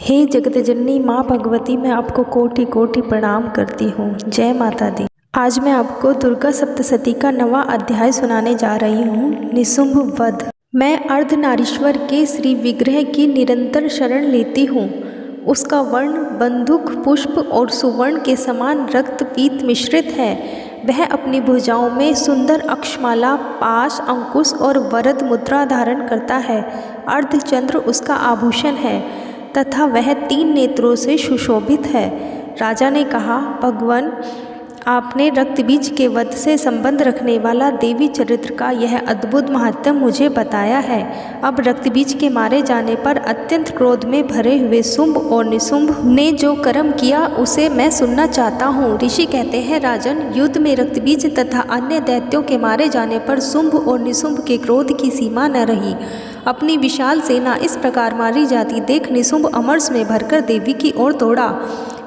हे जगतजननी माँ भगवती, मैं आपको कोटि कोटि प्रणाम करती हूँ। जय माता दी। आज मैं आपको दुर्गा सप्तशती का 9वां अध्याय सुनाने जा रही हूँ, निशुंभ वध। मैं अर्धनारीश्वर के श्री विग्रह की निरंतर शरण लेती हूँ। उसका वर्ण बंदूक पुष्प और सुवर्ण के समान रक्त पीत मिश्रित है। वह अपनी भुजाओं में सुंदर अक्षमाला, पाश, अंकुश और वरद मुद्रा धारण करता है। अर्धचंद्र उसका आभूषण है तथा वह 3 नेत्रों से सुशोभित है। राजा ने कहा, भगवान, आपने रक्तबीज के वध से संबंध रखने वाला देवी चरित्र का यह अद्भुत महात्म्य मुझे बताया है। अब रक्तबीज के मारे जाने पर अत्यंत क्रोध में भरे हुए शुंभ और निशुंभ ने जो कर्म किया उसे मैं सुनना चाहता हूँ। ऋषि कहते हैं, राजन, युद्ध में रक्तबीज तथा अन्य दैत्यों के मारे जाने पर शुंभ और निशुंभ के क्रोध की सीमा न रही। अपनी विशाल सेना इस प्रकार मारी जाती देख निशुंभ अमरस में भरकर देवी की ओर दौड़ा।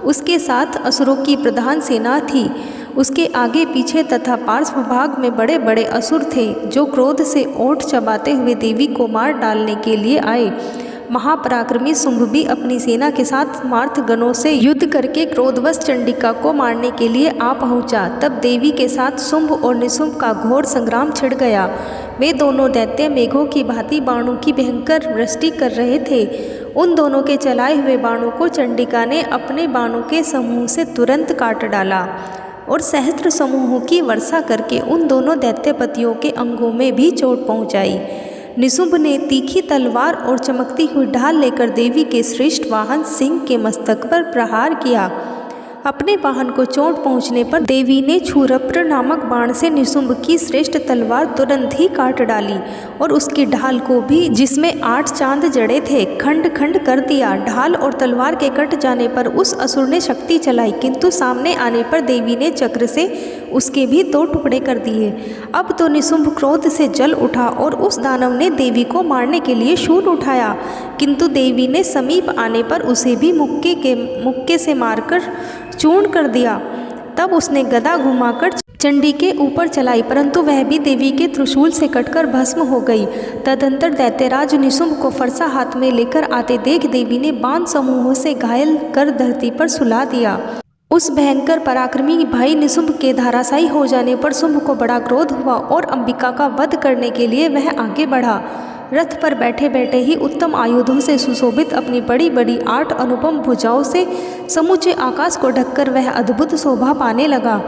उसके साथ असुरों की प्रधान सेना थी। उसके आगे पीछे तथा पार्श्व भाग में बड़े बड़े असुर थे, जो क्रोध से ओंठ चबाते हुए देवी को मार डालने के लिए आए। महापराक्रमी शुंभ भी अपनी सेना के साथ मार्तगणों से युद्ध करके क्रोधवश चंडिका को मारने के लिए आ पहुंचा। तब देवी के साथ शुंभ और निशुंभ का घोर संग्राम छिड़ गया। वे दोनों दैत्य मेघों की भांति बाणों की भयंकर वृष्टि कर रहे थे। उन दोनों के चलाए हुए बाणों को चंडिका ने अपने बाणों के समूह से तुरंत काट डाला और सहस्त्र समूहों की वर्षा करके उन दोनों दैत्यपतियों के अंगों में भी चोट पहुंचाई। निशुंभ ने तीखी तलवार और चमकती हुई ढाल लेकर देवी के श्रेष्ठ वाहन सिंह के मस्तक पर प्रहार किया। अपने वाहन को चोट पहुंचने पर देवी ने क्षुरप्र नामक बाण से निशुंभ की श्रेष्ठ तलवार तुरंत ही काट डाली और उसकी ढाल को भी, जिसमें 8 चांद जड़े थे, खंड खंड कर दिया। ढाल और तलवार के कट जाने पर उस असुर ने शक्ति चलाई, किंतु सामने आने पर देवी ने चक्र से उसके भी 2 टुकड़े कर दिए। अब तो निशुंभ क्रोध से जल उठा और उस दानव ने देवी को मारने के लिए शूल उठाया, किंतु देवी ने समीप आने पर उसे भी मुक्के से मारकर चूर्ण कर दिया। तब उसने गदा घुमाकर चंडी के ऊपर चलाई, परंतु वह भी देवी के त्रिशूल से कटकर भस्म हो गई। तदंतर दैत्यराज निशुंभ को फरसा हाथ में लेकर आते देख देवी ने बाण समूहों से घायल कर धरती पर सुला दिया। उस भयंकर पराक्रमी भाई निशुंभ के धराशायी हो जाने पर शुंभ को बड़ा क्रोध हुआ और अंबिका का वध करने के लिए वह आगे बढ़ा। रथ पर बैठे बैठे ही उत्तम आयुधों से सुशोभित अपनी बड़ी बड़ी 8 अनुपम भुजाओं से समूचे आकाश को ढककर वह अद्भुत शोभा पाने लगा।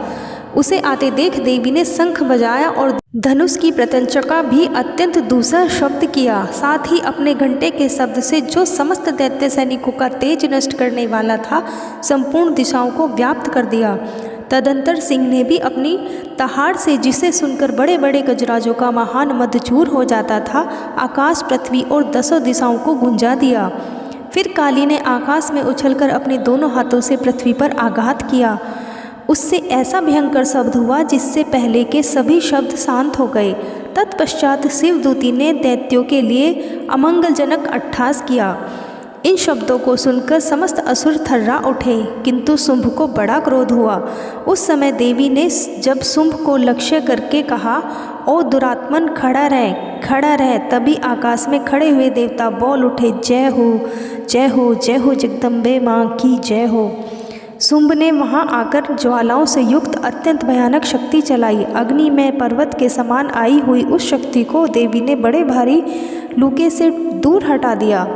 उसे आते देख देवी ने शंख बजाया और धनुष की प्रत्यंचका भी अत्यंत दूसरा शब्द किया। साथ ही अपने घंटे के शब्द से, जो समस्त दैत्य सैनिकों का तेज नष्ट करने वाला था, संपूर्ण दिशाओं को व्याप्त कर दिया। तदंतर सिंह ने भी अपनी तहाड़ से, जिसे सुनकर बड़े बड़े गजराजों का महान मदचूर हो जाता था, आकाश, पृथ्वी और 10 दिशाओं को गुंजा दिया। फिर काली ने आकाश में उछलकर अपने दोनों हाथों से पृथ्वी पर आघात किया। उससे ऐसा भयंकर शब्द हुआ जिससे पहले के सभी शब्द शांत हो गए। तत्पश्चात शिवदूती ने दैत्यों के लिए अमंगलजनक अट्टहास किया। इन शब्दों को सुनकर समस्त असुर थर्रा उठे, किंतु शुंभ को बड़ा क्रोध हुआ। उस समय देवी ने जब शुंभ को लक्ष्य करके कहा, ओ दुरात्मन, खड़ा रह, खड़ा रह। तभी आकाश में खड़े हुए देवता बोल उठे, जय हो, जय हो, जय हो जगदम्बे माँ की जय हो। शुंभ ने वहां आकर ज्वालाओं से युक्त अत्यंत भयानक शक्ति चलाई। अग्नि में पर्वत के समान आई हुई उस शक्ति को देवी ने बड़े भारी लूके से दूर हटा दिया।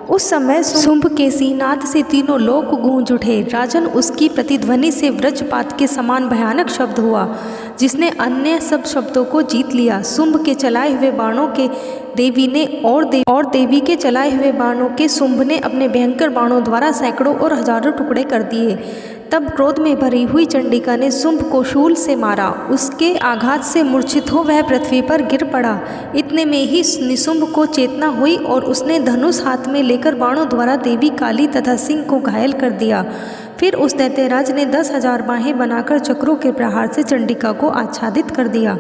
उस समय शुंभ के सिंहनाद से तीनों लोक गूंज उठे। राजन, उसकी प्रतिध्वनि से वज्रपात के समान भयानक शब्द हुआ, जिसने अन्य सब शब्दों को जीत लिया। शुंभ के चलाए हुए बाणों के देवी ने और देवी के चलाए हुए बाणों के शुंभ ने अपने भयंकर बाणों द्वारा सैकड़ों और हजारों टुकड़े कर दिए। तब क्रोध में भरी हुई चंडिका ने शुंभ को शूल से मारा। उसके आघात से मूर्छित हो वह पृथ्वी पर गिर पड़ा। इतने में ही निशुंभ को चेतना हुई और उसने धनुष हाथ में लेकर बाणों द्वारा देवी, काली तथा सिंह को घायल कर दिया। फिर उस दैत्यराज ने 10,000 बाहें बनाकर चक्रों के प्रहार से चंडिका को आच्छादित कर दिया।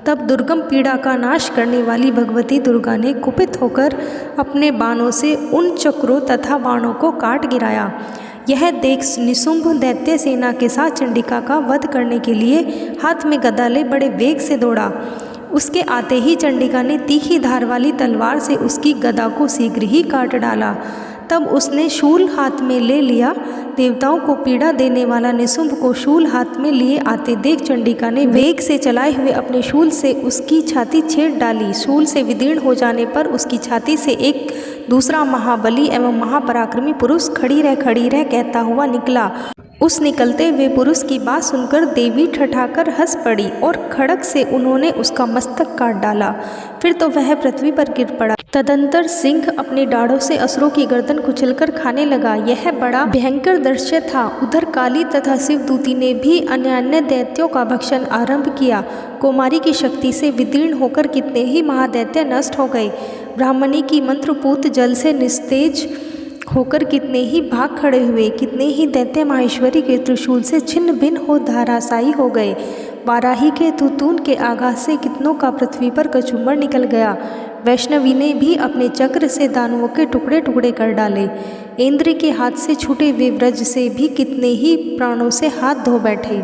तब दुर्गम पीड़ा का नाश करने वाली भगवती दुर्गा ने कुपित होकर अपने बाणों से उन चक्रों तथा बाणों को काट गिराया। यह देख निशुंभ दैत्य सेना के साथ चंडिका का वध करने के लिए हाथ में गदा ले बड़े वेग से दौड़ा। उसके आते ही चंडिका ने तीखी धार वाली तलवार से उसकी गदा को शीघ्र ही काट डाला। तब उसने शूल हाथ में ले लिया। देवताओं को पीड़ा देने वाला निशुंभ को शूल हाथ में लिए आते देख चंडिका ने वेग से चलाए हुए अपने शूल से उसकी छाती छेड़ डाली। शूल से विदीर्ण हो जाने पर उसकी छाती से एक दूसरा महाबली एवं महापराक्रमी पुरुष खड़ी रह कहता हुआ निकला। उस निकलते हुए पुरुष की बात सुनकर देवी ठठाकर हंस पड़ी और खड़ग से उन्होंने उसका मस्तक काट डाला। फिर तो वह पृथ्वी पर गिर पड़ा। तदंतर सिंह अपने डाढ़ों से असुरों की गर्दन कुचलकर खाने लगा। यह बड़ा भयंकर दृश्य था। उधर काली तथा शिवदूती ने भी अन्य दैत्यों का भक्षण आरंभ किया। कौमारी की शक्ति से विदीर्ण होकर कितने ही महादैत्य नष्ट हो गए। ब्राह्मणी की मंत्रपूत जल से निस्तेज होकर कितने ही भाग खड़े हुए। कितने ही दैत्य माहेश्वरी के त्रिशूल से छिन्न भिन्न हो धराशायी हो गए। वाराही के तुतून के आघात से कितनों का पृथ्वी पर कचूमर निकल गया। वैष्णवी ने भी अपने चक्र से दानवों के टुकड़े टुकड़े कर डाले। इंद्र के हाथ से छूटे हुए व्रज से भी कितने ही प्राणों से हाथ धो बैठे।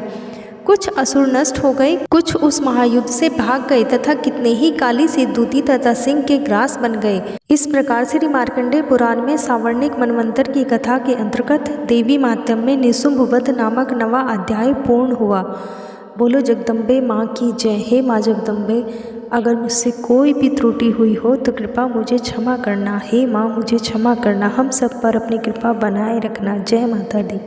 कुछ असुर नष्ट हो गए, कुछ उस महायुद्ध से भाग गए तथा कितने ही काली शिवदूती तथा सिंह के ग्रास बन गए। इस प्रकार श्री मार्कंडेय पुराण में सावर्णिक मनवंतर की कथा के अंतर्गत देवी माध्यम में निशुंभ वध नामक नवा अध्याय पूर्ण हुआ। बोलो जगदम्बे माँ की जय। हे माँ जगदम्बे, अगर मुझसे कोई भी त्रुटि हुई हो तो कृपा मुझे क्षमा करना। हे माँ, मुझे क्षमा करना। हम सब पर अपनी कृपा बनाए रखना। जय माता दी।